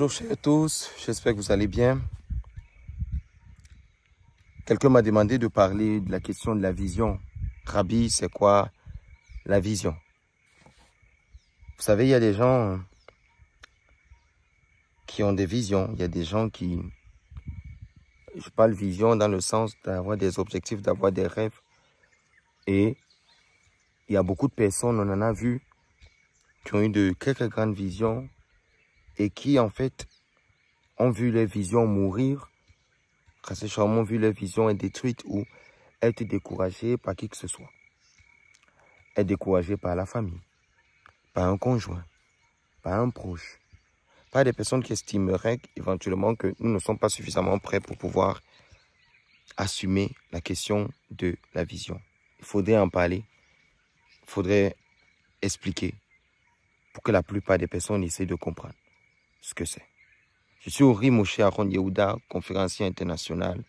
Bonjour chers tous, j'espère que vous allez bien. Quelqu'un m'a demandé de parler de la question de la vision. Rabbi, c'est quoi la vision? Vous savez, il y a des gens qui ont des visions. Il y a des gens qui... Je parle vision dans le sens d'avoir des objectifs, d'avoir des rêves. Et il y a beaucoup de personnes, on en a vu, qui ont eu de quelques grandes visions et qui, en fait, ont vu les visions mourir, ont vu leur vision être détruite ou être découragée par qui que ce soit. Être découragée par la famille, par un conjoint, par un proche, par des personnes qui estimeraient éventuellement que nous ne sommes pas suffisamment prêts pour pouvoir assumer la question de la vision. Il faudrait en parler, il faudrait expliquer pour que la plupart des personnes essaient de comprendre ce que c'est. Je suis Ori Moshe Aaron Yehuda, conférencier international,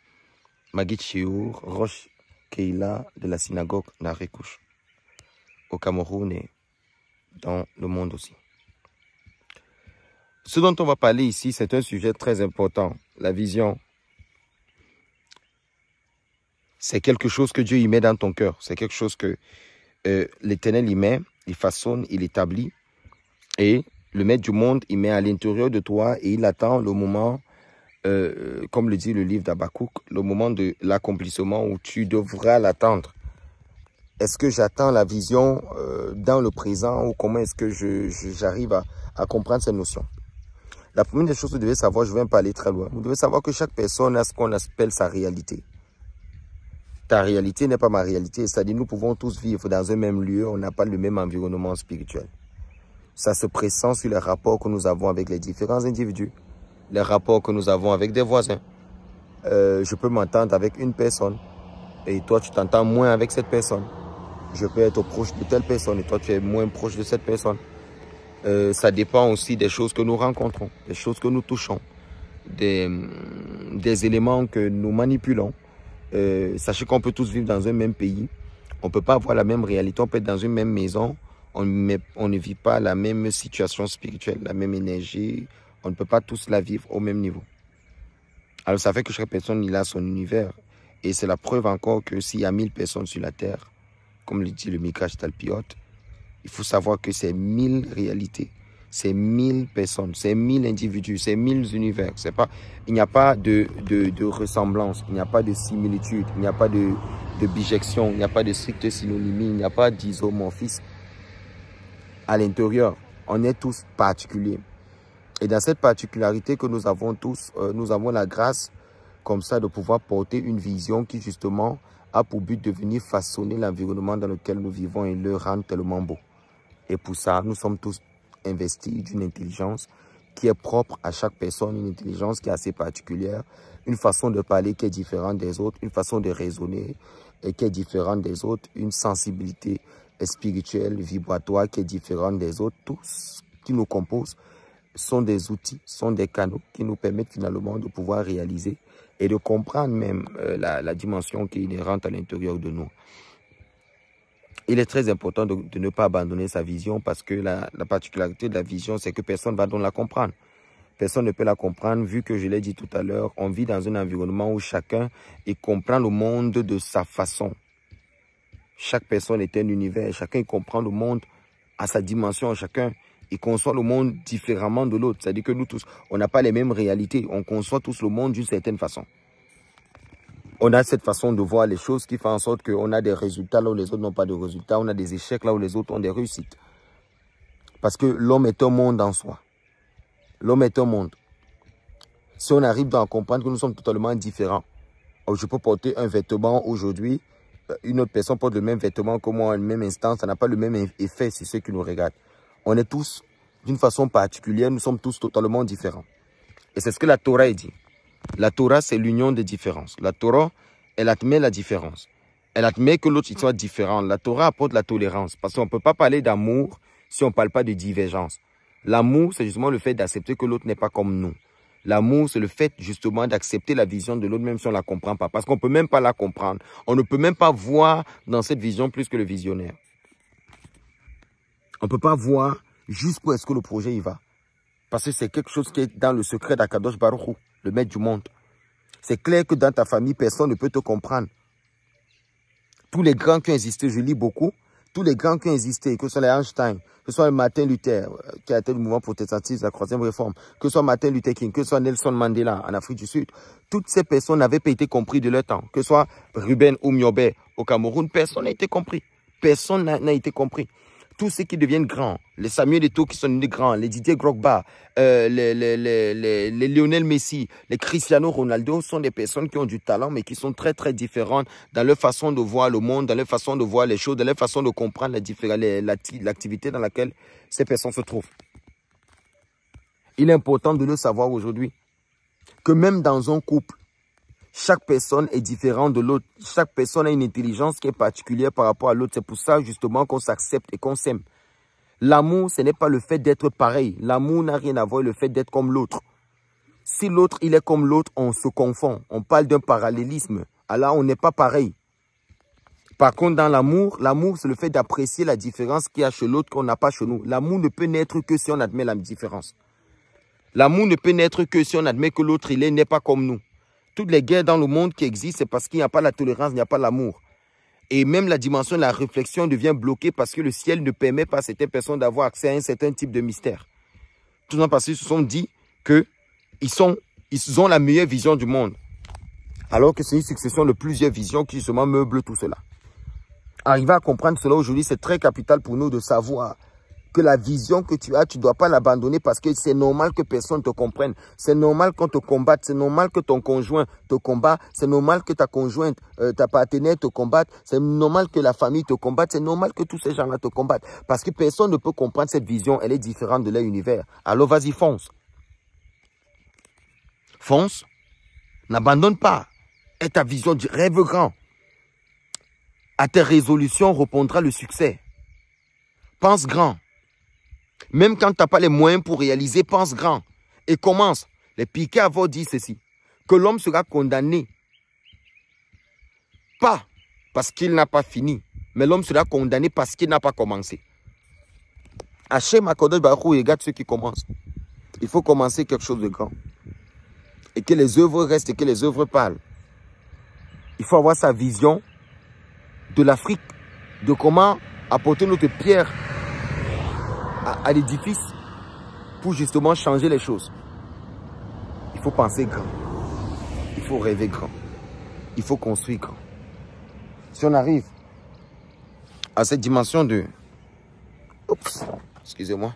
Magid Shiur, Rosh Keila de la synagogue Narekouche, au Cameroun et dans le monde aussi. Ce dont on va parler ici, c'est un sujet très important. La vision, c'est quelque chose que Dieu y met dans ton cœur. C'est quelque chose que l'Éternel y met, il façonne, il établit. Et le maître du monde, il met à l'intérieur de toi et il attend le moment, comme le dit le livre d'Habakkuk, le moment de l'accomplissement où tu devras l'attendre. Est-ce que j'attends la vision dans le présent ou comment est-ce que j'arrive à comprendre cette notion? La première des choses que vous devez savoir, je vais en parler très loin, vous devez savoir que chaque personne a ce qu'on appelle sa réalité. Ta réalité n'est pas ma réalité, c'est-à-dire nous pouvons tous vivre dans un même lieu, on n'a pas le même environnement spirituel. Ça se pressent sur les rapports que nous avons avec les différents individus, les rapports que nous avons avec des voisins. Je peux m'entendre avec une personne et toi tu t'entends moins avec cette personne. Je peux être proche de telle personne et toi tu es moins proche de cette personne. Ça dépend aussi des choses que nous rencontrons, des choses que nous touchons, des éléments que nous manipulons. Sachez qu'on peut tous vivre dans un même pays. On ne peut pas avoir la même réalité, on peut être dans une même maison. On ne vit pas la même situation spirituelle, la même énergie. On ne peut pas tous la vivre au même niveau. Alors ça fait que chaque personne il a son univers. Et c'est la preuve encore que s'il y a 1000 personnes sur la terre, comme le dit le Midrash Talpiot, il faut savoir que c'est 1000 réalités, c'est 1000 personnes, c'est 1000 individus, c'est 1000 univers. Il n'y a pas de ressemblance, il n'y a pas de similitude, il n'y a pas de bijection, il n'y a pas de stricte synonymie, il n'y a pas d'isomorphisme. À l'intérieur, on est tous particuliers. Et dans cette particularité que nous avons tous, nous avons la grâce comme ça de pouvoir porter une vision qui justement a pour but de venir façonner l'environnement dans lequel nous vivons et le rendre tellement beau. Et pour ça, nous sommes tous investis d'une intelligence qui est propre à chaque personne, une intelligence qui est assez particulière, une façon de parler qui est différente des autres, une façon de raisonner et qui est différente des autres, une sensibilité spirituelle, vibratoire qui est différente des autres. Tout ce qui nous compose sont des outils, sont des canaux qui nous permettent finalement de pouvoir réaliser et de comprendre même la dimension qui est inhérente à l'intérieur de nous. Il est très important de ne pas abandonner sa vision parce que la particularité de la vision, c'est que personne ne va donc la comprendre. Personne ne peut la comprendre vu que je l'ai dit tout à l'heure, on vit dans un environnement où chacun comprend le monde de sa façon. Chaque personne est un univers, chacun comprend le monde à sa dimension, chacun il conçoit le monde différemment de l'autre. C'est-à-dire que nous tous, on n'a pas les mêmes réalités, on conçoit tous le monde d'une certaine façon. On a cette façon de voir les choses qui fait en sorte qu'on a des résultats là où les autres n'ont pas de résultats, on a des échecs là où les autres ont des réussites. Parce que l'homme est un monde en soi. L'homme est un monde. Si on arrive à comprendre que nous sommes totalement différents, je peux porter un vêtement aujourd'hui, une autre personne porte le même vêtement que moi, à le même instant, ça n'a pas le même effet sur ceux qui nous regardent. On est tous, d'une façon particulière, nous sommes tous totalement différents. Et c'est ce que la Torah dit. La Torah, c'est l'union des différences. La Torah, elle admet la différence. Elle admet que l'autre soit différent. La Torah apporte la tolérance. Parce qu'on ne peut pas parler d'amour si on ne parle pas de divergence. L'amour, c'est justement le fait d'accepter que l'autre n'est pas comme nous. L'amour, c'est le fait justement d'accepter la vision de l'autre, même si on ne la comprend pas. Parce qu'on ne peut même pas la comprendre. On ne peut même pas voir dans cette vision plus que le visionnaire. On ne peut pas voir jusqu'où est-ce que le projet y va. Parce que c'est quelque chose qui est dans le secret d'Akadosh Baruch Hu, le maître du monde. C'est clair que dans ta famille, personne ne peut te comprendre. Tous les grands qui ont existé, je lis beaucoup, tous les grands qui ont existé, que ce soit les Einstein, que ce soit Martin Luther, qui a été le mouvement protestantiste de la 3e réforme, que ce soit Martin Luther King, que ce soit Nelson Mandela en Afrique du Sud, toutes ces personnes n'avaient pas été comprises de leur temps. Que ce soit Ruben Oumiobe au Cameroun, personne n'a été compris. Personne n'a été compris. Tous ceux qui deviennent grands, les Samuel Eto'o qui sont devenus grands, les Didier Drogba, les Lionel Messi, les Cristiano Ronaldo sont des personnes qui ont du talent mais qui sont très très différentes dans leur façon de voir le monde, dans leur façon de voir les choses, dans leur façon de comprendre l'activité dans laquelle ces personnes se trouvent. Il est important de le savoir aujourd'hui que même dans un couple, chaque personne est différente de l'autre. Chaque personne a une intelligence qui est particulière par rapport à l'autre. C'est pour ça justement qu'on s'accepte et qu'on s'aime. L'amour, ce n'est pas le fait d'être pareil. L'amour n'a rien à voir avec le fait d'être comme l'autre. Si l'autre, il est comme l'autre, on se confond. On parle d'un parallélisme. Alors, on n'est pas pareil. Par contre, dans l'amour, c'est le fait d'apprécier la différence qu'il y a chez l'autre qu'on n'a pas chez nous. L'amour ne peut naître que si on admet la différence. L'amour ne peut naître que si on admet que l'autre, il n'est pas comme nous. Toutes les guerres dans le monde qui existent, c'est parce qu'il n'y a pas la tolérance, il n'y a pas l'amour. Et même la dimension de la réflexion devient bloquée parce que le ciel ne permet pas à certaines personnes d'avoir accès à un certain type de mystère. Tout ça parce qu'ils se sont dit qu'ils ont la meilleure vision du monde. Alors que c'est une succession de plusieurs visions qui justement meublent tout cela. Arriver à comprendre cela aujourd'hui, c'est très capital pour nous de savoir que la vision que tu as, tu ne dois pas l'abandonner parce que c'est normal que personne te comprenne. C'est normal qu'on te combatte. C'est normal que ton conjoint te combat. C'est normal que ta conjointe, ta partenaire te combatte. C'est normal que la famille te combatte. C'est normal que tous ces gens-là te combattent. Parce que personne ne peut comprendre cette vision. Elle est différente de leur univers. Alors vas-y, fonce. Fonce. N'abandonne pas. Et ta vision, rêve grand. À tes résolutions répondra le succès. Pense grand. Même quand tu n'as pas les moyens pour réaliser, pense grand. Et commence. Les Piquet avaient dit ceci. Que l'homme sera condamné. Pas parce qu'il n'a pas fini. Mais l'homme sera condamné parce qu'il n'a pas commencé. Hachem Akadosh Baruch Hu regarde ceux qui commencent. Il faut commencer quelque chose de grand. Et que les œuvres restent et que les œuvres parlent. Il faut avoir sa vision de l'Afrique. De comment apporter notre pierre à l'édifice pour justement changer les choses. Il faut penser grand. Il faut rêver grand. Il faut construire grand. Si on arrive à cette dimension de... Oups, excusez-moi.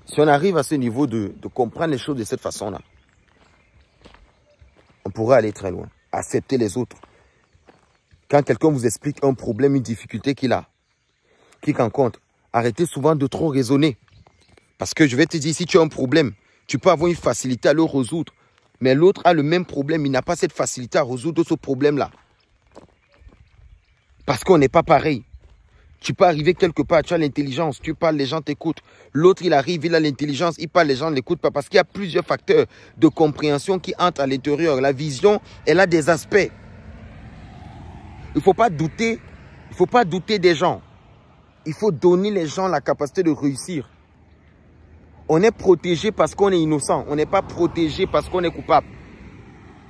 Si on arrive à ce niveau de comprendre les choses de cette façon-là, on pourra aller très loin. Accepter les autres. Quand quelqu'un vous explique un problème, une difficulté qu'il a, qu'il rencontre, arrêtez souvent de trop raisonner. Parce que je vais te dire, si tu as un problème, tu peux avoir une facilité à le résoudre. Mais l'autre a le même problème, il n'a pas cette facilité à résoudre ce problème-là. Parce qu'on n'est pas pareil. Tu peux arriver quelque part, tu as l'intelligence, tu parles, les gens t'écoutent. L'autre, il arrive, il a l'intelligence, il parle, les gens ne l'écoutent pas. Parce qu'il y a plusieurs facteurs de compréhension qui entrent à l'intérieur. La vision, elle a des aspects. Il ne faut pas douter des gens. Il faut donner les gens la capacité de réussir. On est protégé parce qu'on est innocent. On n'est pas protégé parce qu'on est coupable.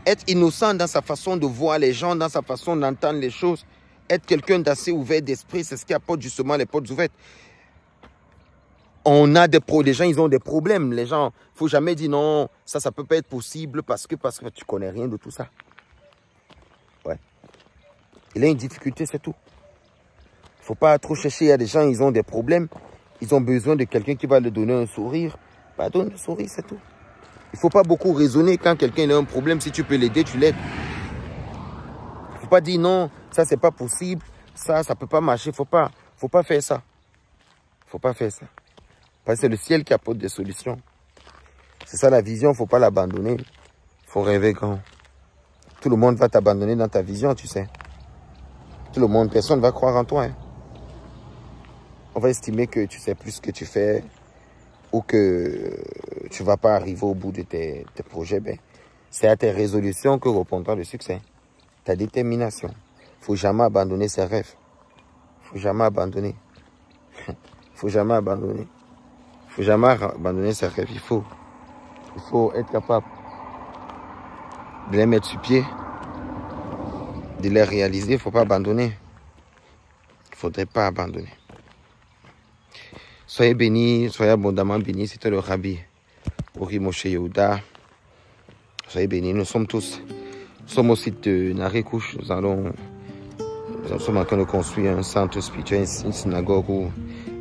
Être innocent dans sa façon de voir les gens, dans sa façon d'entendre les choses, être quelqu'un d'assez ouvert d'esprit, c'est ce qui apporte justement les portes ouvertes. On a les gens, ils ont des problèmes. Les gens, il ne faut jamais dire non, ça ne peut pas être possible parce que tu ne connais rien de tout ça. Ouais. Il a une difficulté, c'est tout. Il ne faut pas trop chercher. Il y a des gens, ils ont des problèmes. Ils ont besoin de quelqu'un qui va leur donner un sourire. Bah, donne le sourire, c'est tout. Il ne faut pas beaucoup raisonner quand quelqu'un a un problème. Si tu peux l'aider, tu l'aides. Il ne faut pas dire non, ça, c'est pas possible. Ça ne peut pas marcher. Il ne faut pas faire ça. Il ne faut pas faire ça. Parce que c'est le ciel qui apporte des solutions. C'est ça la vision, il ne faut pas l'abandonner. Il faut rêver grand. Tout le monde va t'abandonner dans ta vision, tu sais. Tout le monde, personne ne va croire en toi. Hein. On va estimer que tu sais plus ce que tu fais ou que tu ne vas pas arriver au bout de tes projets. Ben, c'est à tes résolutions que répondra le succès. Ta détermination. Il ne faut jamais abandonner ses rêves. Il ne faut jamais abandonner. Il ne faut jamais abandonner. Il Il ne faut jamais abandonner ses rêves. Il faut être capable de les mettre sur pied, de les réaliser. Il ne faut pas abandonner. Il ne faudrait pas abandonner. Soyez bénis, soyez abondamment bénis. C'était le Rabbi Ori Moshe Yehuda. Soyez bénis. Nous sommes au site de Narekouche. Nous sommes en train de construire un centre spirituel, une synagogue où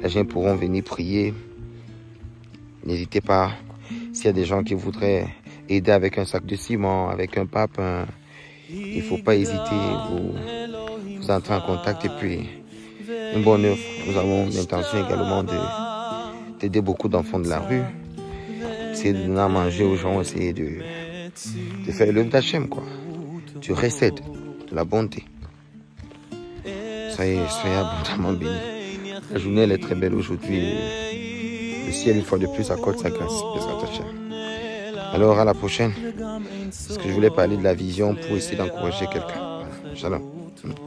les gens pourront venir prier. N'hésitez pas, s'il y a des gens qui voudraient aider avec un sac de ciment, avec un papin, il ne faut pas hésiter, vous entrez en contact et puis une bonne œuvre. Nous avons l'intention également d'aider beaucoup d'enfants de la rue, essayer de donner à manger aux gens, essayer de faire l'œuvre d'Hachem, quoi. Du recède, de la bonté. Soyez abondamment bénis. La journée elle est très belle aujourd'hui. Le ciel, une fois de plus, accorde sa grâce. Alors, à la prochaine. Parce que je voulais parler de la vision pour essayer d'encourager quelqu'un. Voilà. Shalom.